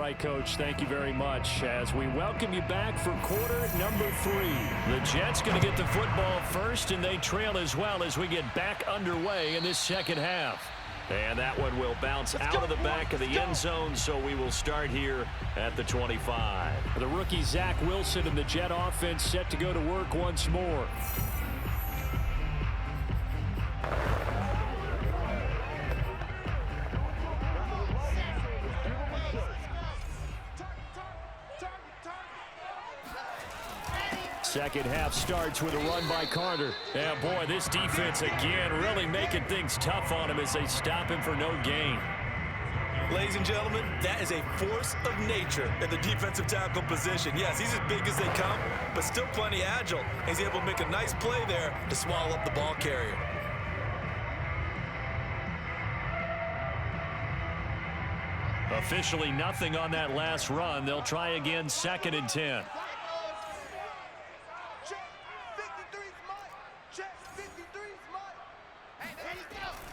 right, Coach. Thank you very much. As we welcome you back for quarter number 3. The Jets going to get the football first, and they trail as well as we get back underway in this second half. And that one will bounce out of the back of the end zone, so we will start here at the 25. The rookie Zach Wilson and the Jet offense set to go to work once more. Second half starts with a run by Carter. Yeah, boy, this defense again really making things tough on him as they stop him for no gain. Ladies and gentlemen, that is a force of nature at the defensive tackle position. Yes, he's as big as they come, but still plenty agile. He's able to make a nice play there to swallow up the ball carrier. Officially nothing on that last run. They'll try again 2nd and 10.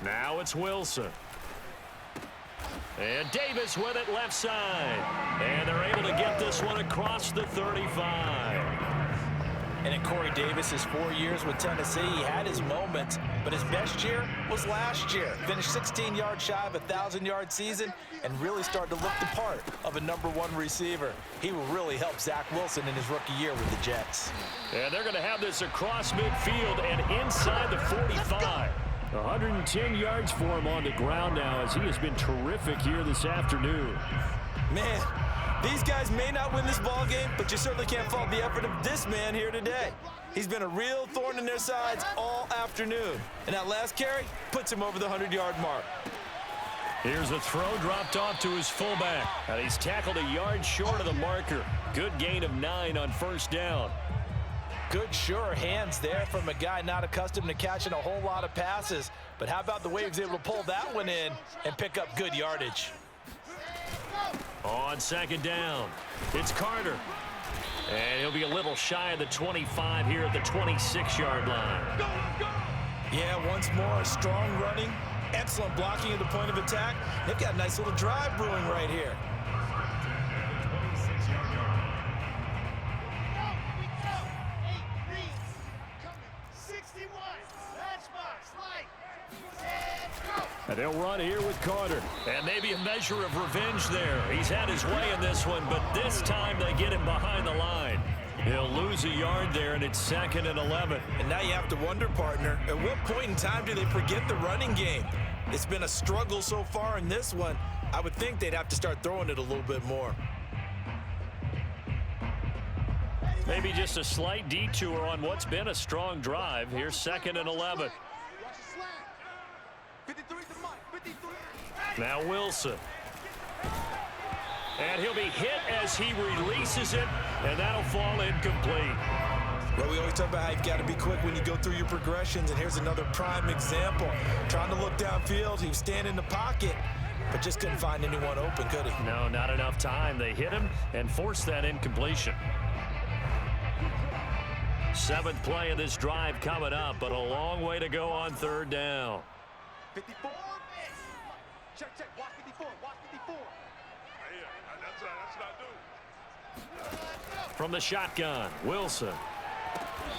Now it's Wilson. And Davis with it left side. And they're able to get this one across the 35. And in Corey Davis's 4 years with Tennessee, he had his moments, but his best year was last year. Finished 16 yards shy of a 1,000-yard season and really started to look the part of a #1 receiver. He will really help Zach Wilson in his rookie year with the Jets. And they're going to have this across midfield and inside the 45. 110 yards for him on the ground now as he has been terrific here this afternoon. Man, these guys may not win this ball game, but you certainly can't fault the effort of this man here today. He's been a real thorn in their sides all afternoon. And that last carry puts him over the 100-yard mark. Here's a throw dropped off to his fullback. And he's tackled a yard short of the marker. Good gain of 9 on first down. Good, sure hands there from a guy not accustomed to catching a whole lot of passes. But how about the way he was able to pull that one in and pick up good yardage? On 2nd down, it's Carter. And he'll be a little shy of the 25 here at the 26-yard line. Yeah, once more, strong running, excellent blocking at the point of attack. They've got a nice little drive brewing right here. And they'll run here with Carter. And maybe a measure of revenge there. He's had his way in this one, but this time they get him behind the line. He'll lose a yard there, and it's 2nd and 11. And now you have to wonder, partner, at what point in time do they forget the running game? It's been a struggle so far in this one. I would think they'd have to start throwing it a little bit more. Maybe just a slight detour on what's been a strong drive. Here's 2nd and 11. Now Wilson. And he'll be hit as he releases it, and that'll fall incomplete. Well, we always talk about how you've got to be quick when you go through your progressions, and here's another prime example. Trying to look downfield, he was standing in the pocket, but just couldn't find anyone open, could he? No, not enough time. They hit him and forced that incompletion. 7th play of this drive coming up, but a long way to go on 3rd down. 54. Check, watch 54, watch 54. That's what I do. From the shotgun, Wilson.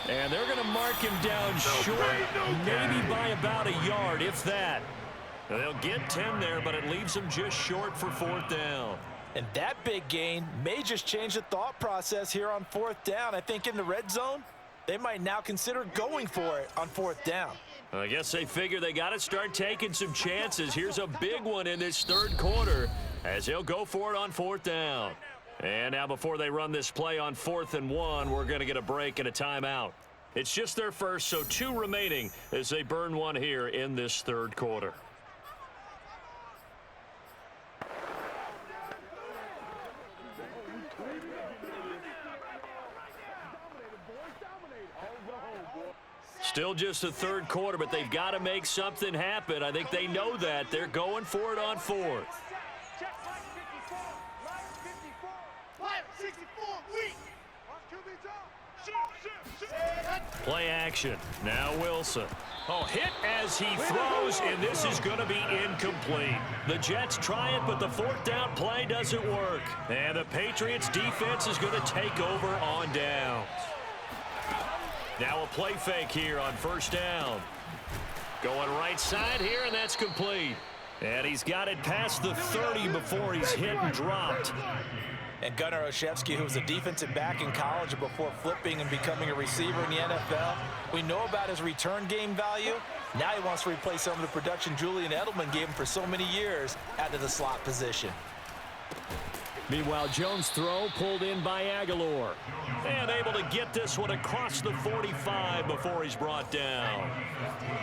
And they're going to mark him down short, maybe by about a yard, if that. They'll get 10 there, but it leaves them just short for 4th down. And that big gain may just change the thought process here on 4th down. I think in the red zone, they might now consider going for it on 4th down. I guess they figure they got to start taking some chances. Here's a big one in this 3rd quarter as he'll go for it on 4th down. And now before they run this play on 4th and 1, we're going to get a break and a timeout. It's just their first, so 2 remaining as they burn one here in this 3rd quarter. Still just the 3rd quarter, but they've got to make something happen. I think they know that. They're going for it on 4th. Play action. Now Wilson. Oh, hit as he throws, and this is going to be incomplete. The Jets try it, but the fourth down play doesn't work. And the Patriots defense is going to take over on downs. Now a play fake here on first down. Going right side here, and that's complete. And he's got it past the 30 before he's hit and dropped. And Gunnar Olszewski, who was a defensive back in college before flipping and becoming a receiver in the NFL, we know about his return game value. Now he wants to replace some of the production Julian Edelman gave him for so many years out of the slot position. Meanwhile, Jones' throw pulled in by Aguilar. And able to get this one across the 45 before he's brought down.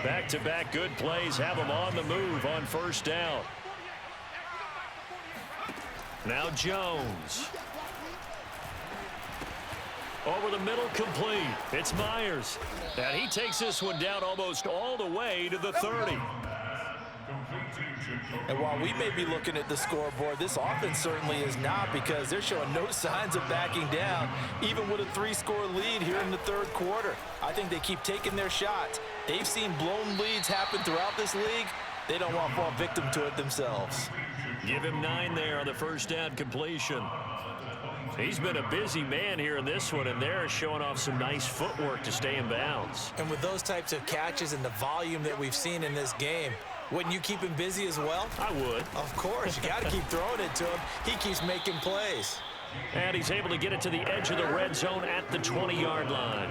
Back-to-back good plays have him on the move on first down. Now Jones. Over the middle, complete. It's Myers. And he takes this one down almost all the way to the 30. And while we may be looking at the scoreboard, this offense certainly is not, because they're showing no signs of backing down, even with a 3-score lead here in the third quarter. I think they keep taking their shots. They've seen blown leads happen throughout this league. They don't want to fall victim to it themselves. Give him 9 there on the first down completion. He's been a busy man here in this one, and they're showing off some nice footwork to stay in bounds. And with those types of catches and the volume that we've seen in this game, wouldn't you keep him busy as well? I would. Of course. You got to keep throwing it to him. He keeps making plays. And he's able to get it to the edge of the red zone at the 20-yard line.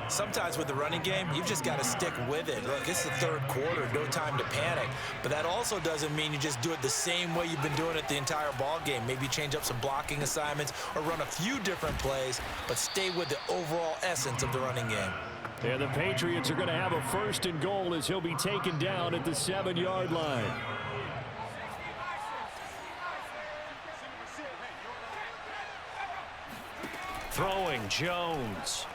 Sometimes with the running game, you've just got to stick with it. Look, it's the third quarter, no time to panic. But that also doesn't mean you just do it the same way you've been doing it the entire ball game. Maybe change up some blocking assignments or run a few different plays, but stay with the overall essence of the running game. And the Patriots are going to have a first and goal as he'll be taken down at the 7-yard line. Throwing, Jones.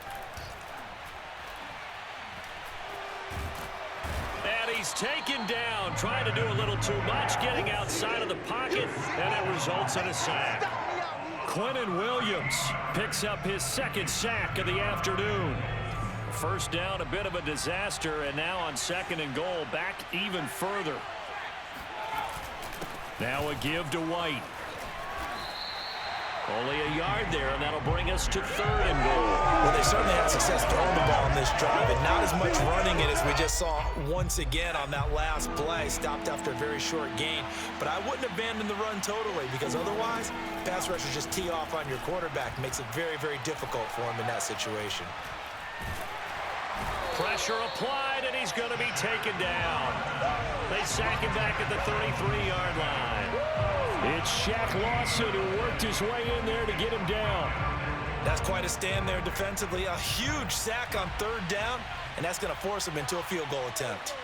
And he's taken down, trying to do a little too much, getting outside of the pocket, and it results in a sack. Quinnen Williams picks up his second sack of the afternoon. First down, a bit of a disaster, and now on second and goal, back even further. Now a give to White. Only a yard there, and that'll bring us to third and goal. Well, they certainly had success throwing the ball on this drive, and not as much running it as we just saw once again on that last play. Stopped after a very short gain. But I wouldn't abandon the run totally, because otherwise, pass rushers just tee off on your quarterback. Makes it very, very difficult for him in that situation. Pressure applied, and he's going to be taken down. They sack him back at the 33-yard line. It's Shaq Lawson who worked his way in there to get him down. That's quite a stand there defensively. A huge sack on third down, and that's going to force him into a field goal attempt.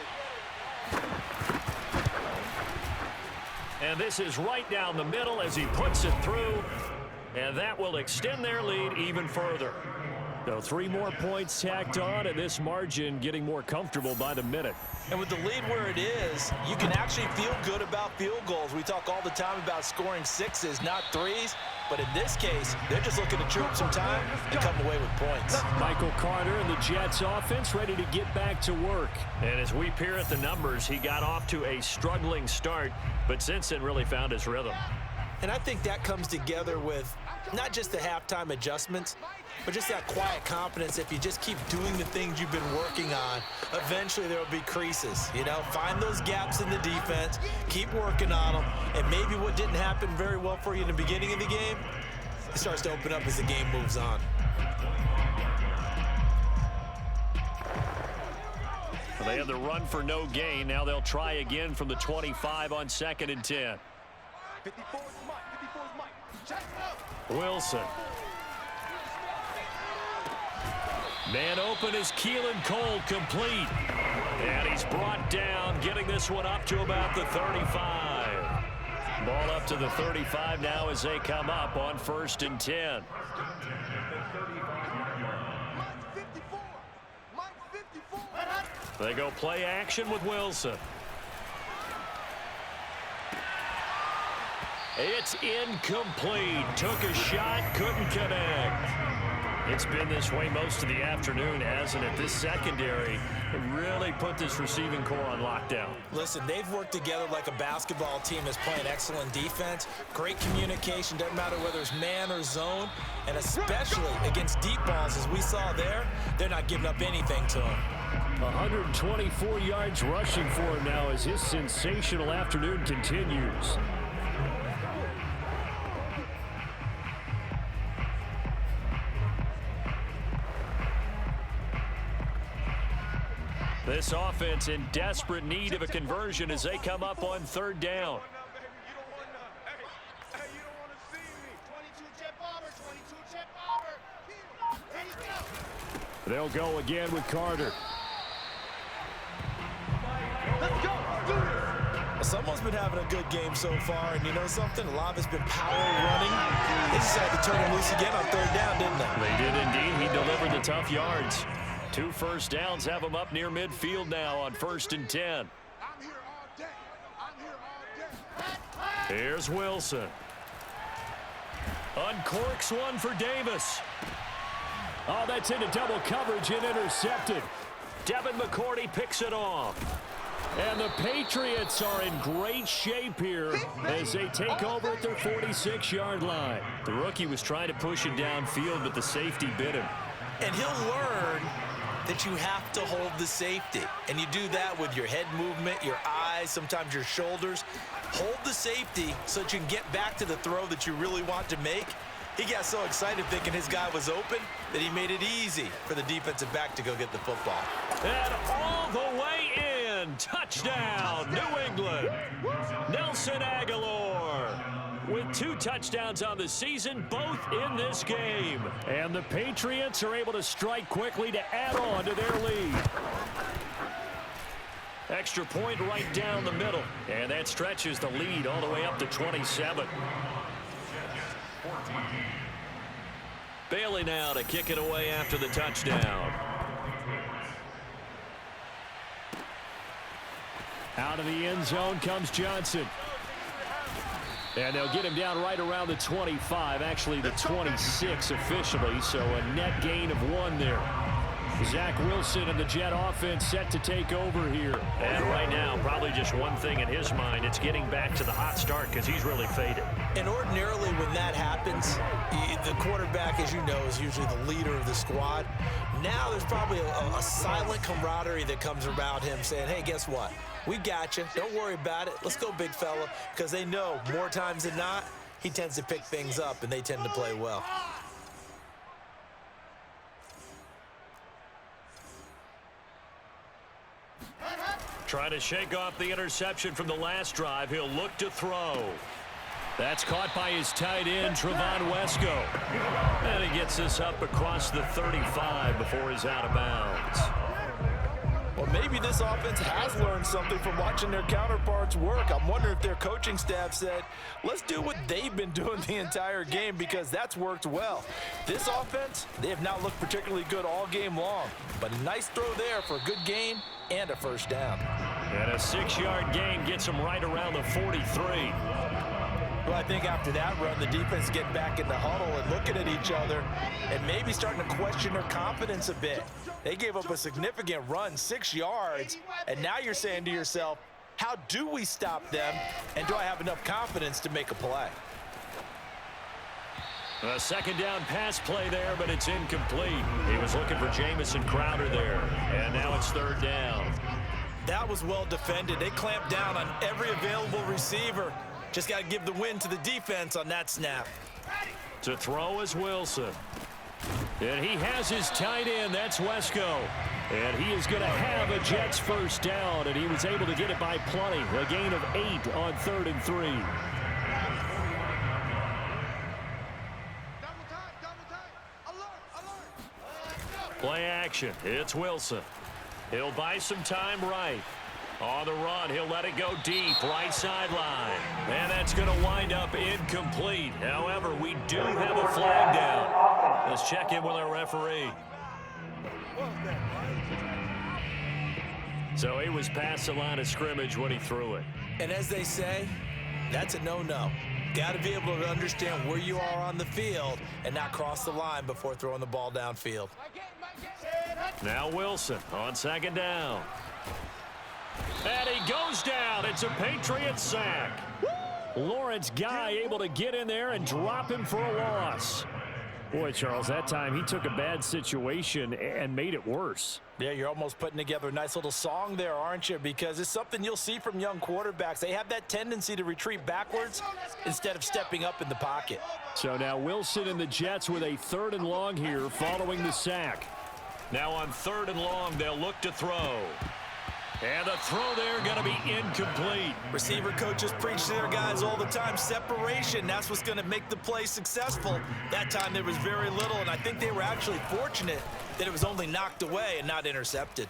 And this is right down the middle as he puts it through, and that will extend their lead even further. So 3 more points tacked on, and this margin getting more comfortable by the minute. And with the lead where it is, you can actually feel good about field goals. We talk all the time about scoring 6s, not 3s. But in this case, they're just looking to chew up some time and come away with points. Michael Carter and the Jets offense ready to get back to work. And as we peer at the numbers, he got off to a struggling start, but since then really found his rhythm. And I think that comes together with not just the halftime adjustments, but just that quiet confidence. If you just keep doing the things you've been working on, eventually there will be creases. You know, find those gaps in the defense, keep working on them, and maybe what didn't happen very well for you in the beginning of the game, it starts to open up as the game moves on. Well, they had the run for no gain. Now they'll try again from the 25 on 2nd and 10. 54 is Mike. 54 is Mike. Check up. Wilson. Man open is Keelan Cole, complete. And he's brought down, getting this one up to about the 35. Ball up to the 35 now as they come up on 1st and 10. They go play action with Wilson. It's incomplete. Took a shot, couldn't connect. It's been this way most of the afternoon, hasn't it? This secondary really put this receiving core on lockdown. Listen, they've worked together like a basketball team is playing excellent defense. Great communication, doesn't matter whether it's man or zone. And especially against deep balls, as we saw there, they're not giving up anything to them. 124 yards rushing for him now as his sensational afternoon continues. This offense in desperate need of a conversion as they come up on third down. They'll go again with Carter. Let's go. Do this. Someone's been having a good game so far, and you know something? A lot of it's been power running. They just had to turn him loose again on third down, didn't they? They did indeed. He delivered the tough yards. 2 first downs have him up near midfield now on 1st and 10. I'm here all day. I'm here all day. Here's Wilson. Uncorks one for Davis. Oh, that's into double coverage and intercepted. Devin McCourty picks it off. And the Patriots are in great shape here as they take over at their 46-yard line. The rookie was trying to push it downfield, but the safety bit him. And he'll learn that you have to hold the safety. And you do that with your head movement, your eyes, sometimes your shoulders. Hold the safety so that you can get back to the throw that you really want to make. He got so excited thinking his guy was open that he made it easy for the defensive back to go get the football. And all the way in. Touchdown, New England. Nelson Aguilar with 2 touchdowns on the season, both in this game. And the Patriots are able to strike quickly to add on to their lead. Extra point right down the middle. And that stretches the lead all the way up to 27. Bailey now to kick it away after the touchdown. Out of the end zone comes Johnson. And they'll get him down right around the 25, actually the 26 officially, so a net gain of 1 there. Zach Wilson and the Jet offense set to take over here. And right now, probably just one thing in his mind. It's getting back to the hot start because he's really faded. And ordinarily when that happens, the quarterback, as you know, is usually the leader of the squad. Now there's probably a silent camaraderie that comes around him saying, hey, guess what? We got you. Don't worry about it. Let's go, big fella. Because they know more times than not, he tends to pick things up, and they tend to play well. Trying to shake off the interception from the last drive. He'll look to throw. That's caught by his tight end, Trevon Wesco. And he gets this up across the 35 before he's out of bounds. Well, maybe this offense has learned something from watching their counterparts work. I'm wondering if their coaching staff said, let's do what they've been doing the entire game because that's worked well. This offense, they have not looked particularly good all game long. But a nice throw there for a good gain and a first down. And a 6-yard gain gets him right around the 43. Well, I think after that run, the defense getting back in the huddle and looking at each other and maybe starting to question their confidence a bit. They gave up a significant run, 6 yards, and now you're saying to yourself, how do we stop them, and do I have enough confidence to make a play? A second down pass play there, but it's incomplete. He was looking for Jamison Crowder there, and now it's third down. That was well defended. They clamped down on every available receiver. Just got to give the win to the defense on that snap. To throw is Wilson. And he has his tight end. That's Wesco. And he is going to have a Jets first down, and he was able to get it by plenty. A gain of 8 on 3rd and 3. Play action. It's Wilson. He'll buy some time right. On the run, he'll let it go deep, right sideline. And that's going to wind up incomplete. However, we do have a flag down. Let's check in with our referee. So he was past the line of scrimmage when he threw it. And as they say, that's a no-no. Got to be able to understand where you are on the field and not cross the line before throwing the ball downfield. Now Wilson on second down. And he goes down. It's a Patriots sack. Lawrence Guy able to get in there and drop him for a loss. Boy, Charles, that time he took a bad situation and made it worse. Yeah, you're almost putting together a nice little song there, aren't you? Because it's something you'll see from young quarterbacks. They have that tendency to retreat backwards instead of stepping up in the pocket. So now Wilson and the Jets with a 3rd and long here following the sack. Now on 3rd and long, they'll look to throw. And the throw there going to be incomplete. Receiver coaches preach to their guys all the time. Separation, that's what's going to make the play successful. That time there was very little, and I think they were actually fortunate that it was only knocked away and not intercepted.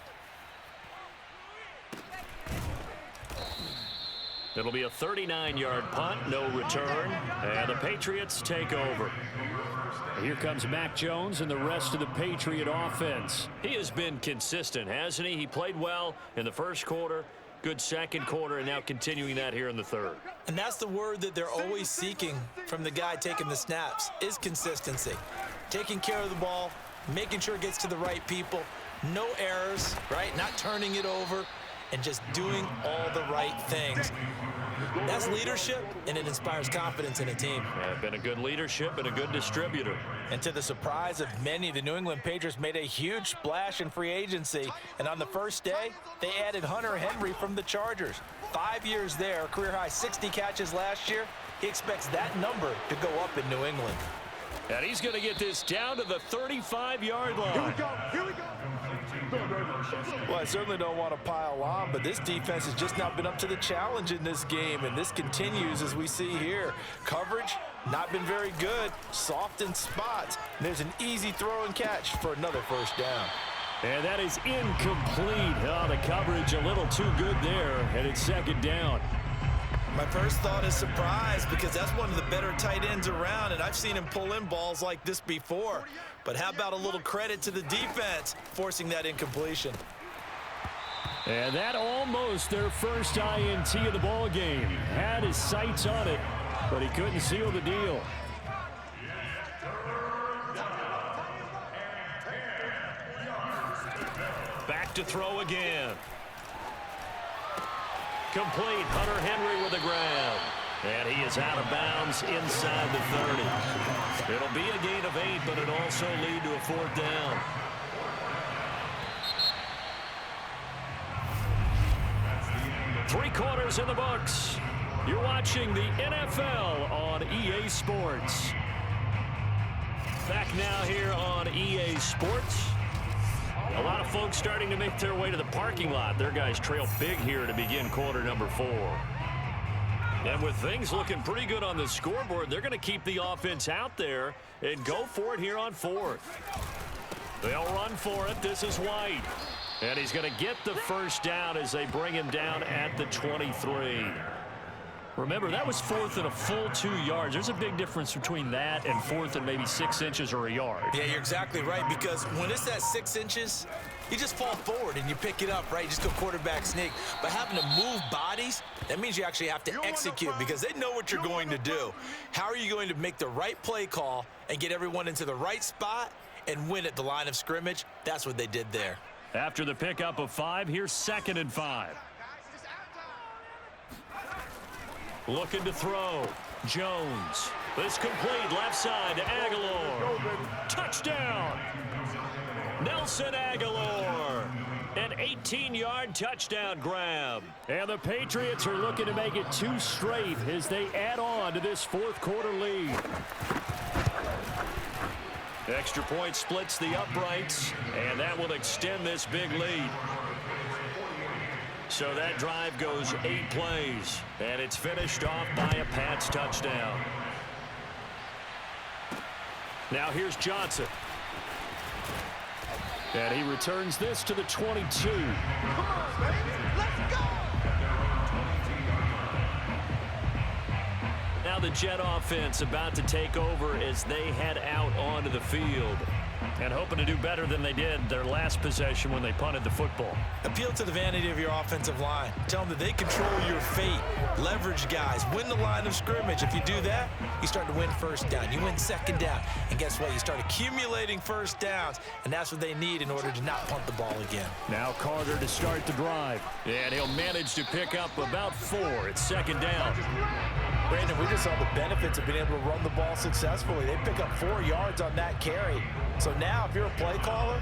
It'll be a 39-yard punt, no return, and the Patriots take over. Here comes Mac Jones and the rest of the Patriot offense. He has been consistent, hasn't he? He played well in the first quarter, good second quarter, and now continuing that here in the third. And that's the word that they're always seeking from the guy taking the snaps, is consistency. Taking care of the ball, making sure it gets to the right people, no errors, right? Not turning it over, and just doing all the right things. That's leadership, and it inspires confidence in a team. Yeah, been a good leadership and a good distributor. And to the surprise of many, the New England Patriots made a huge splash in free agency. And on the first day, they added Hunter Henry from the Chargers. 5 years there, career-high 60 catches last year. He expects that number to go up in New England. And he's going to get this down to the 35-yard line. Here we go. Here we go. Well, I certainly don't want to pile on, but this defense has just not been up to the challenge in this game, and this continues as we see here. Coverage, not been very good, soft in spots. And there's an easy throw and catch for another first down. And that is incomplete. Oh, the coverage a little too good there, and it's second down. My first thought is surprise, because that's one of the better tight ends around, and I've seen him pull in balls like this before. But how about a little credit to the defense forcing that incompletion? And that almost their first INT of the ball game. Had his sights on it, but he couldn't seal the deal. Back to throw again. Complete. Hunter Henry with a grab. And he is out of bounds inside the 30. It'll be a gain of 8, but it'll also lead to a 4th down. Three quarters in the books. You're watching the NFL on EA Sports. Back now here on EA Sports. A lot of folks starting to make their way to the parking lot. Their guys trail big here to begin quarter number 4. And with things looking pretty good on the scoreboard, they're going to keep the offense out there and go for it here on 4th. They'll run for it. This is White. And he's going to get the first down as they bring him down at the 23. Remember, that was 4th and a full 2 yards. There's a big difference between that and 4th and maybe 6 inches or a yard. Yeah, you're exactly right, because when it's at 6 inches, you just fall forward and you pick it up, right? You just go quarterback sneak. But having to move bodies, that means you actually have to execute, because they know what you're going to do. How are you going to make the right play call and get everyone into the right spot and win at the line of scrimmage? That's what they did there. After the pickup of 5, here's 2nd and 5. Looking to throw. Jones. This complete left side to Aguilar. Touchdown. Nelson Aguilar. An 18-yard touchdown grab. And the Patriots are looking to make it 2 straight as they add on to this 4th quarter lead. Extra point splits the uprights, and that will extend this big lead. So that drive goes 8 plays, and it's finished off by a Pats touchdown. Now here's Johnson. And he returns this to the 22. Come on, baby. Let's go. Now the Jet offense about to take over as they head out onto the field. And hoping to do better than they did their last possession when they punted the football. Appeal to the vanity of your offensive line. Tell them that they control your fate. Leverage guys. Win the line of scrimmage. If you do that, you start to win first down. You win second down. And guess what? You start accumulating first downs. And that's what they need in order to not punt the ball again. Now Carter to start the drive. And he'll manage to pick up about 4. It's second down. Brandon, we just saw the benefits of being able to run the ball successfully. They pick up 4 yards on that carry. So now if you're a play caller,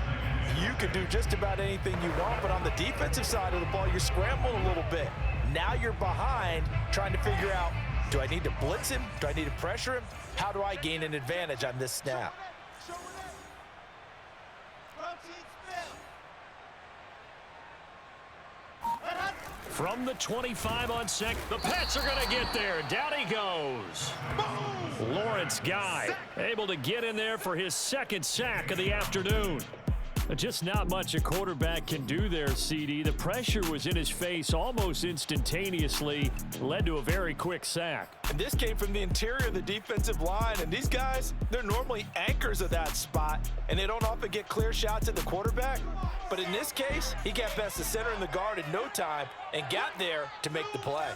you can do just about anything you want. But on the defensive side of the ball, you're scrambling a little bit. Now you're behind trying to figure out, do I need to blitz him? Do I need to pressure him? How do I gain an advantage on this snap? From the 25 on sec, the Pats are going to get there. Down he goes. Lawrence Guy able to get in there for his second sack of the afternoon. Just not much a quarterback can do there, CD. The pressure was in his face almost instantaneously, led to a very quick sack. And this came from the interior of the defensive line, and these guys, they're normally anchors of that spot, and they don't often get clear shots at the quarterback. But in this case, he got past the center and the guard in no time and got there to make the play.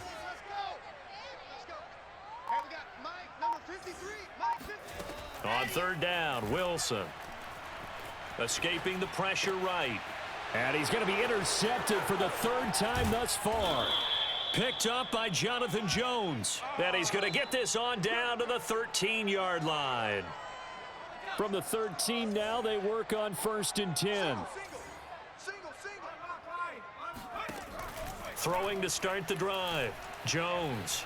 On third down, Wilson. Escaping the pressure right. And he's going to be intercepted for the 3rd time thus far. Picked up by Jonathan Jones. And he's going to get this on down to the 13-yard line. From the 13 now, they work on 1st and 10. Throwing to start the drive. Jones.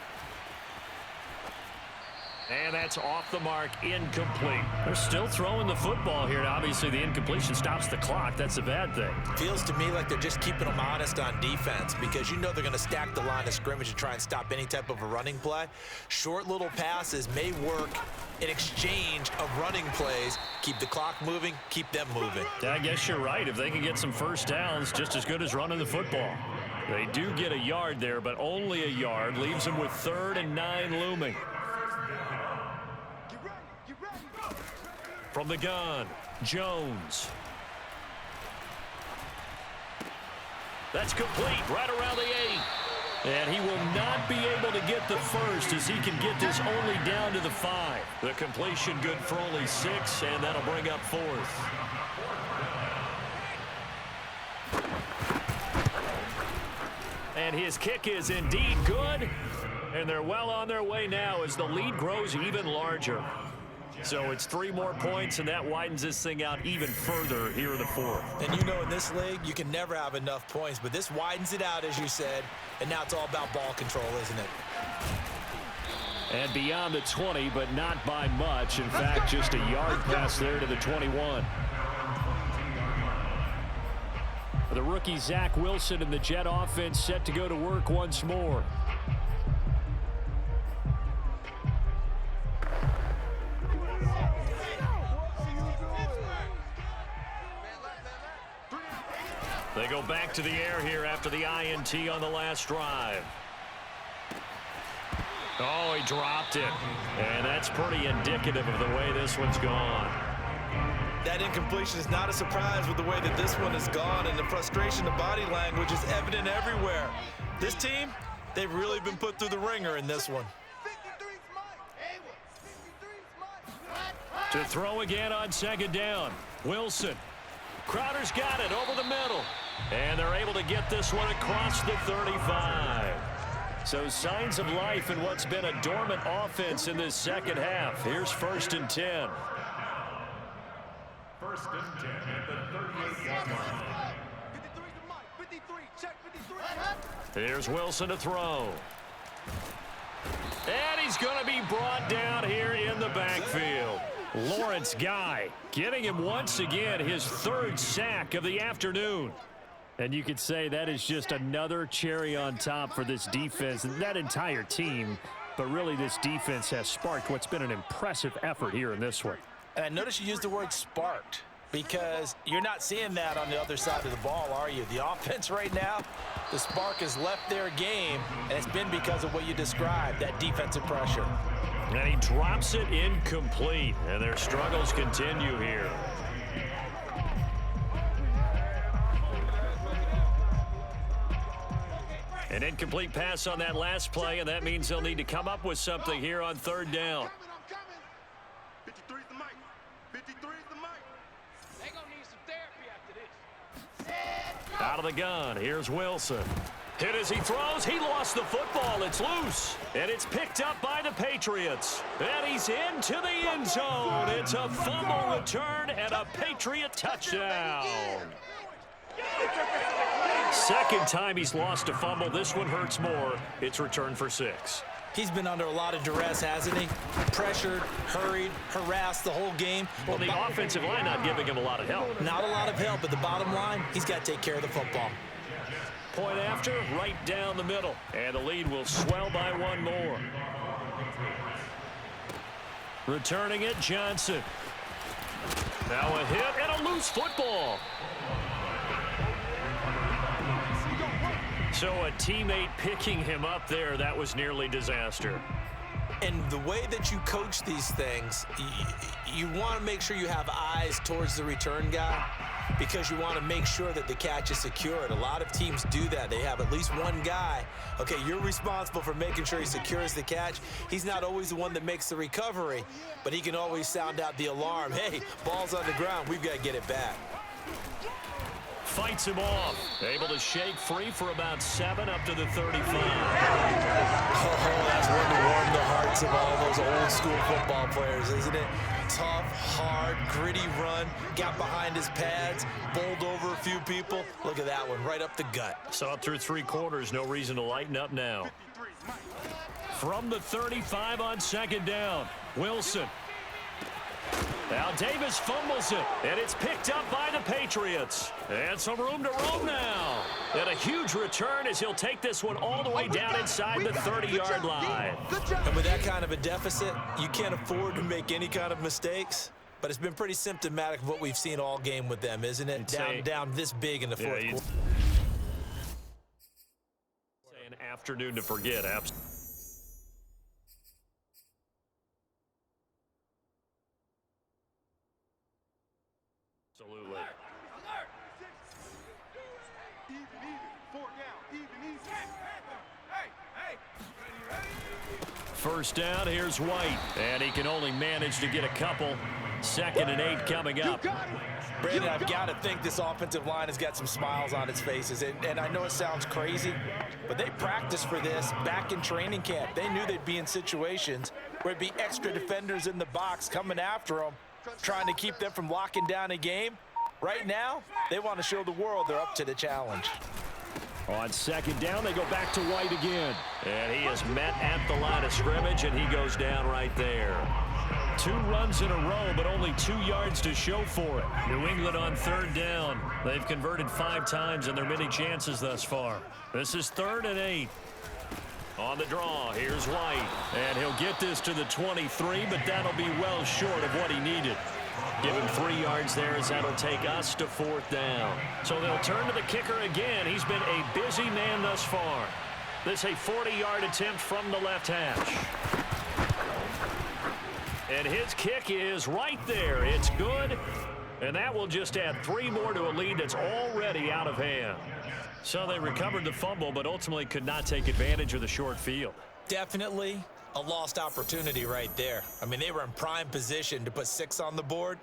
And that's off the mark, incomplete. They're still throwing the football here. Obviously, the incompletion stops the clock. That's a bad thing. Feels to me like they're just keeping them honest on defense because you know they're going to stack the line of scrimmage and try and stop any type of a running play. Short little passes may work in exchange of running plays. Keep the clock moving, keep them moving. I guess you're right. If they can get some first downs, just as good as running the football. They do get a yard there, but only a yard. Leaves them with 3rd and 9 looming. From the gun, Jones. That's complete, right around the 8. And he will not be able to get the first as he can get this only down to the 5. The completion good for only 6, and that'll bring up 4th. And his kick is indeed good. And they're well on their way now as the lead grows even larger. So it's 3 more points, and that widens this thing out even further here in the 4th. And you know in this league, you can never have enough points, but this widens it out, as you said, and now it's all about ball control, isn't it? And beyond the 20, but not by much. In fact, just a yard pass there to the 21. The rookie Zach Wilson and the Jet offense set to go to work once more. They go back to the air here after the INT on the last drive. Oh, he dropped it. And that's pretty indicative of the way this one's gone. That incompletion is not a surprise with the way that this one has gone, and the frustration, the body language is evident everywhere. This team, they've really been put through the ringer in this one. To throw again on 2nd down. Wilson. Crowder's got it over the middle. And they're able to get this one across the 35. So signs of life in what's been a dormant offense in this second half. Here's 1st and 10. 1st and 10 at the 38-yard line. 53, check 53. Here's Wilson to throw. And he's going to be brought down here in the backfield. Lawrence Guy getting him once again his 3rd sack of the afternoon. And you could say that is just another cherry on top for this defense and that entire team. But really, this defense has sparked what's been an impressive effort here in this one. And I notice you used the word sparked because you're not seeing that on the other side of the ball, are you? The offense right now, the spark has left their game, and it's been because of what you described, that defensive pressure. And he drops it incomplete, and their struggles continue here. An incomplete pass on that last play, and that means they'll need to come up with something here on third down. I'm coming. 53's the mic. 53's the mic. They gonna need some therapy after this. Out of the gun, here's Wilson. Hit as he throws, he lost the football, it's loose. And it's picked up by the Patriots. And he's into the end zone. It's a fumble return and a Patriot touchdown. Second time he's lost a fumble. This one hurts more. It's returned for 6. He's been under a lot of duress, hasn't he? Pressured, hurried, harassed the whole game. Well, the offensive line not giving him a lot of help. Not a lot of help, but the bottom line, he's got to take care of the football. Point after, right down the middle. And the lead will swell by one more. Returning it, Johnson. Now a hit and a loose football. So a teammate picking him up there, that was nearly disaster. And the way that you coach these things, you want to make sure you have eyes towards the return guy because you want to make sure that the catch is secured. A lot of teams do that. They have at least one guy. Okay, you're responsible for making sure he secures the catch. He's not always the one that makes the recovery, but he can always sound out the alarm. Hey, ball's on the ground. We've got to get it back. Fights him off. Able to shake free for about 7 up to the 35. Oh, that's one to warm the hearts of all those old school football players, isn't it? Tough, hard, gritty run. Got behind his pads, bowled over a few people. Look at that one, right up the gut. Saw it through 3 quarters. No reason to lighten up now. From the 35 on second down, Wilson. Now Davis fumbles it, and it's picked up by the Patriots. And some room to roam now. And a huge return as he'll take this one all the way down inside the 30-yard line. And with that kind of a deficit, you can't afford to make any kind of mistakes. But it's been pretty symptomatic of what we've seen all game with them, isn't it? Down this big in the fourth quarter. Say an afternoon to forget. Absolutely. First down, here's White. And he can only manage to get a couple. 2nd and 8 coming up. Brandon, I've got to think this offensive line has got some smiles on its faces. And I know it sounds crazy, but they practiced for this back in training camp. They knew they'd be in situations where it'd be extra defenders in the box coming after them, trying to keep them from locking down a game. Right now, they want to show the world they're up to the challenge. On second down, they go back to White again. And he is met at the line of scrimmage, and he goes down right there. 2 runs in a row, but only 2 yards to show for it. New England on third down. They've converted 5 times in their many chances thus far. This is 3rd and 8. On the draw, here's White. And he'll get this to the 23, but that'll be well short of what he needed. Give him 3 yards there as that'll take us to 4th down. So they'll turn to the kicker again. He's been a busy man thus far. This is a 40-yard attempt from the left hash. And his kick is right there. It's good. And that will just add 3 more to a lead that's already out of hand. So they recovered the fumble, but ultimately could not take advantage of the short field. Definitely a lost opportunity right there. I mean, they were in prime position to put 6 on the board,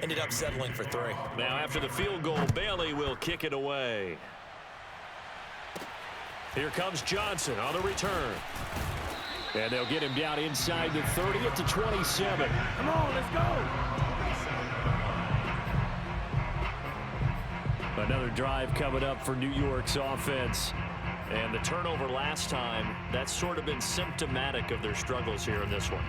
ended up settling for 3. Now, after the field goal, Bailey will kick it away. Here comes Johnson on the return. And they'll get him down inside the 30 at the 27. Come on, let's go. Another drive coming up for New York's offense. And the turnover last time, that's sort of been symptomatic of their struggles here in this one.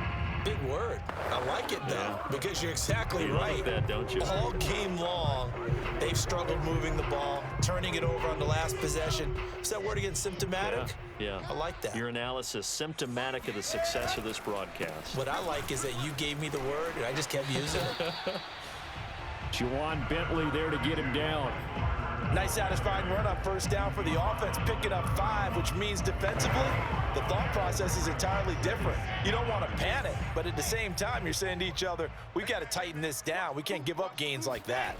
Big word. I like it, though, because you're exactly right. Like that, don't you? All game long, they've struggled moving the ball, turning it over on the last possession. Is that word again, symptomatic? Yeah. I like that. Your analysis, symptomatic of the success of this broadcast. What I like is that you gave me the word, and I just kept using it. Juwan Bentley there to get him down. Nice satisfying run on first down for the offense, picking up 5, which means defensively, the thought process is entirely different. You don't want to panic, but at the same time, you're saying to each other, we've got to tighten this down. We can't give up gains like that.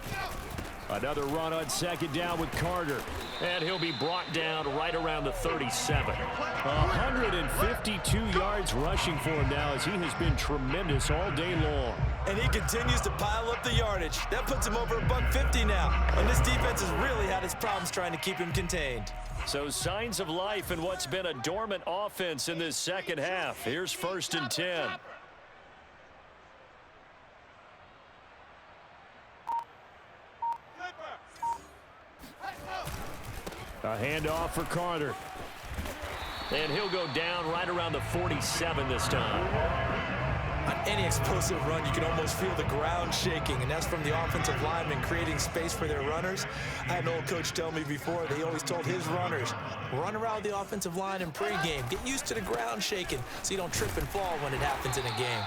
Another run on second down with Carter. And he'll be brought down right around the 37. 152 yards rushing for him now as he has been tremendous all day long. And he continues to pile up the yardage. That puts him over $150 now. And this defense has really had its problems trying to keep him contained. So signs of life in what's been a dormant offense in this second half. Here's 1st and 10. A handoff for Carter. And he'll go down right around the 47 this time. On any explosive run, you can almost feel the ground shaking, and that's from the offensive linemen creating space for their runners. I had an old coach tell me before, they always told his runners, run around the offensive line in pregame. Get used to the ground shaking so you don't trip and fall when it happens in a game.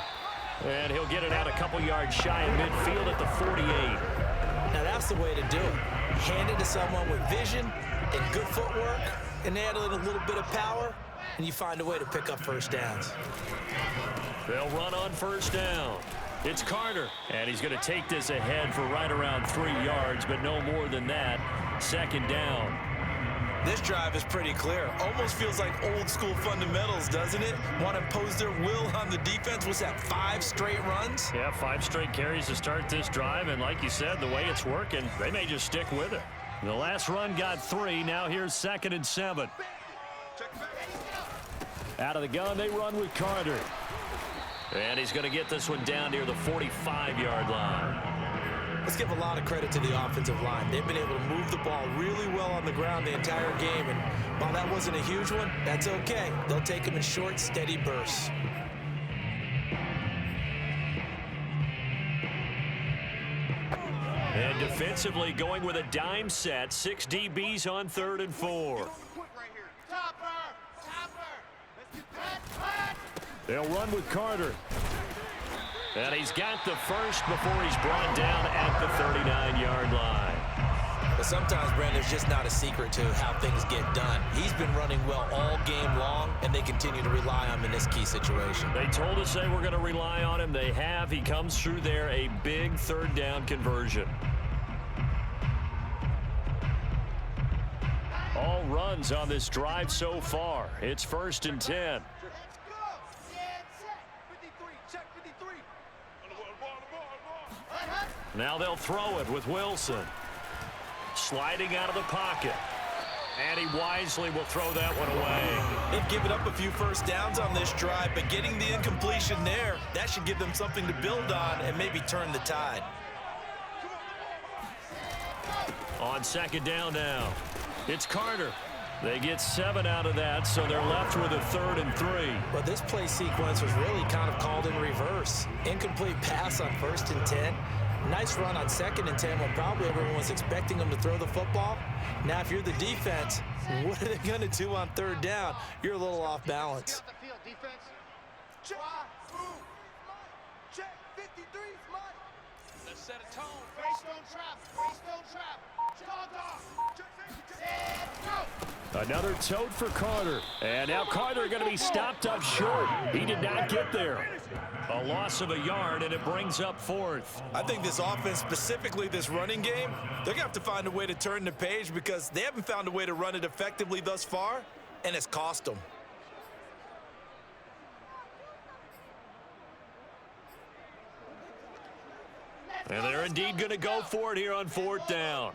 And he'll get it out a couple yards shy of midfield at the 48. Now that's the way to do it. Hand it to someone with vision and good footwork, and add a little bit of power, and you find a way to pick up first downs. They'll run on 1st down. It's Carter, and he's going to take this ahead for right around 3 yards, but no more than that. 2nd down. This drive is pretty clear. Almost feels like old school fundamentals, doesn't it? Want to impose their will on the defense. What's that, 5 straight runs? Yeah, 5 straight carries to start this drive, and like you said, the way it's working, they may just stick with it. The last run got 3. Now here's 2nd and 7. Out of the gun, they run with Carter. And he's going to get this one down near the 45-yard line. Let's give a lot of credit to the offensive line. They've been able to move the ball really well on the ground the entire game. And while that wasn't a huge one, that's okay. They'll take them in short, steady bursts. And defensively going with a dime set. 6 DBs on 3rd and 4. They'll run with Carter. And he's got the first before he's brought down at the 39-yard line. But sometimes, Brandon, there's just not a secret to how things get done. He's been running well all game long, and they continue to rely on him in this key situation. They told us they were going to rely on him. They have. He comes through there, a big 3rd down conversion. All runs on this drive so far. It's 1st and 10. Now they'll throw it with Wilson. Sliding out of the pocket. And he wisely will throw that one away. They've given up a few first downs on this drive, but getting the incompletion there, that should give them something to build on and maybe turn the tide. On 2nd down now, it's Carter. They get 7 out of that, so they're left with a 3rd and 3. But this play sequence was really kind of called in reverse. Incomplete pass on 1st and 10. Nice run on 2nd and 10 when probably everyone was expecting them to throw the football. Now, if you're the defense, what are they going to do on 3rd down? You're a little off balance. Let's set a tone. Face don't trap. Face don't trap. Another tote for Carter. And now Carter going to be stopped up short. He did not get there. A loss of a yard, and it brings up 4th. I think this offense, specifically this running game, they're going to have to find a way to turn the page because they haven't found a way to run it effectively thus far, and it's cost them. And they're indeed going to go for it here on 4th down.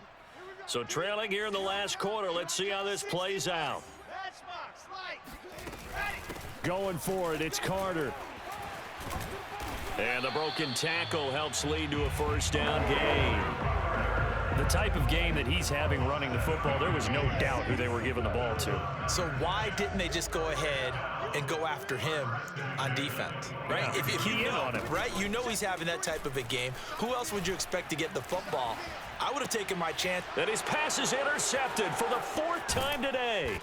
So trailing here in the last quarter. Let's see how this plays out. Going for it, it's Carter. And the broken tackle helps lead to a 1st down gain. The type of game that he's having running the football, there was no doubt who they were giving the ball to. So why didn't they just go ahead and go after him on defense, right? Yeah, if you know, on him. Right? You know he's having that type of a game. Who else would you expect to get the football? I would have taken my chance. And his pass is intercepted for the 4th time today.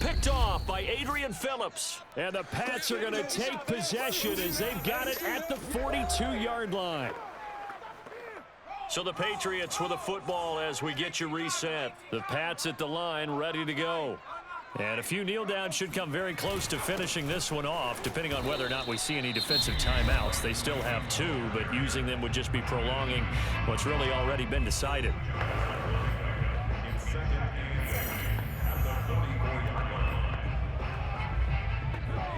Picked off by Adrian Phillips. And the Pats are going to take possession as they've got it at the 42-yard line. So the Patriots with the football as we get you reset. The Pats at the line ready to go. And a few kneel downs should come very close to finishing this one off, depending on whether or not we see any defensive timeouts. They still have 2, but using them would just be prolonging what's really already been decided.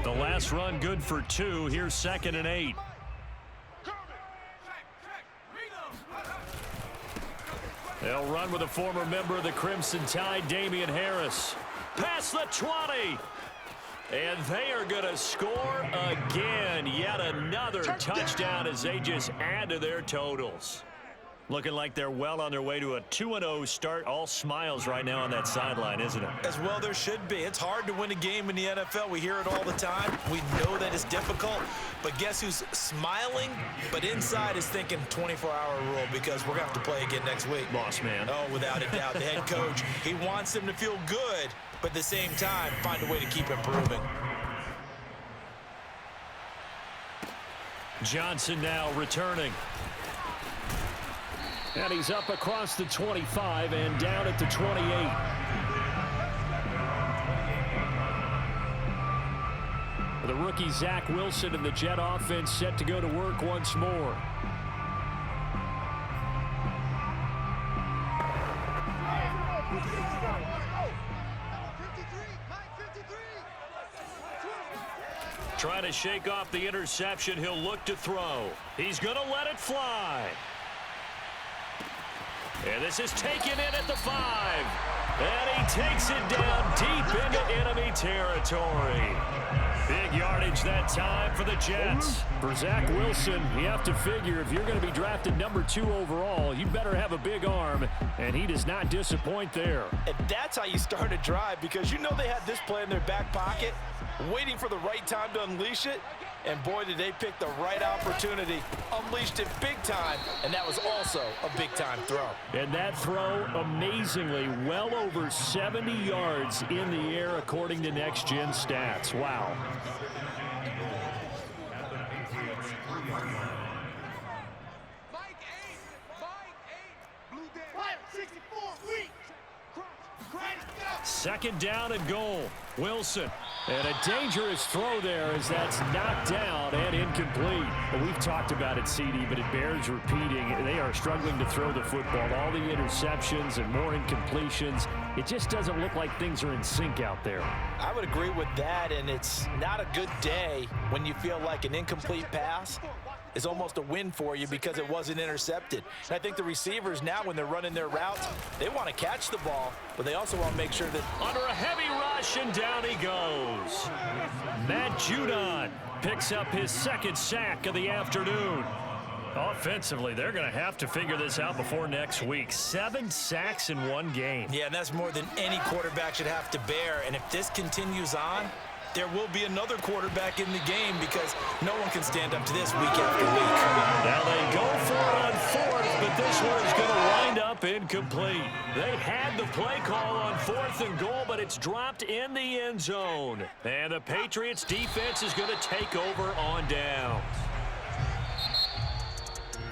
The last run good for 2. Here's 2nd and 8. They'll run with a former member of the Crimson Tide, Damian Harris. Past the 20. And they are going to score again. Yet another touchdown as they just add to their totals. Looking like they're well on their way to a 2-0 start. All smiles right now on that sideline, isn't it? As well there should be. It's hard to win a game in the NFL. We hear it all the time. We know that it's difficult. But guess who's smiling? But inside is thinking 24-hour rule because we're going to have to play again next week. Boss man. Oh, without a doubt. The head coach, he wants them to feel good, but at the same time, find a way to keep improving. Johnson now returning. And he's up across the 25 and down at the 28. The rookie Zach Wilson and the Jet offense set to go to work once more. Trying to shake off the interception. He'll look to throw. He's going to let it fly. And this is taken in at the 5. And he takes it down deep into enemy territory. Big yardage that time for the Jets. For Zach Wilson, you have to figure if you're going to be drafted number 2 overall, you better have a big arm, and he does not disappoint there. And that's how you start a drive because you know they had this play in their back pocket, waiting for the right time to unleash it. And boy, did they pick the right opportunity. Unleashed it big time, and that was also a big-time throw. And that throw, amazingly, well over 70 yards in the air, according to Next Gen Stats. Wow. Second down and goal. Wilson. And a dangerous throw there as that's knocked down and incomplete. But we've talked about it, CD, but it bears repeating. They are struggling to throw the football. All the interceptions and more incompletions. It just doesn't look like things are in sync out there. I would agree with that, and it's not a good day when you feel like an incomplete pass is almost a win for you because it wasn't intercepted. And I think the receivers now, when they're running their routes, they want to catch the ball, but they also want to make sure that... Under a heavy rush, and down he goes. Matt Judon picks up his 2nd sack of the afternoon. Offensively, they're going to have to figure this out before next week. 7 sacks in one game. Yeah, and that's more than any quarterback should have to bear. And if this continues on, there will be another quarterback in the game because no one can stand up to this week after week. Now they go for it on 4th, but this one is going to wind up incomplete. They had the play call on 4th and goal, but it's dropped in the end zone. And the Patriots defense is going to take over on downs.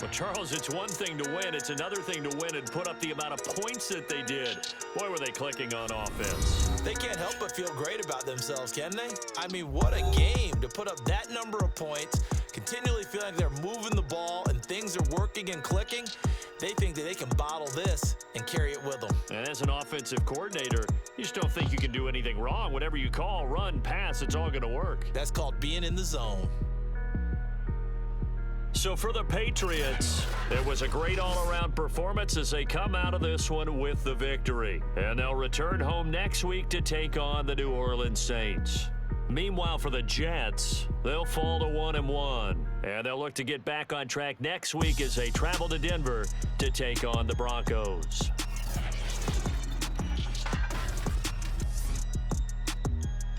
Well, Charles, it's one thing to win. It's another thing to win and put up the amount of points that they did. Boy, were they clicking on offense. They can't help but feel great about themselves, can they? I mean, what a game to put up that number of points, continually feeling like they're moving the ball and things are working and clicking. They think that they can bottle this and carry it with them. And as an offensive coordinator, you just don't think you can do anything wrong. Whatever you call, run, pass, it's all going to work. That's called being in the zone. So for the Patriots, it was a great all-around performance as they come out of this one with the victory. And they'll return home next week to take on the New Orleans Saints. Meanwhile, for the Jets, they'll fall to 1-1. And they'll look to get back on track next week as they travel to Denver to take on the Broncos.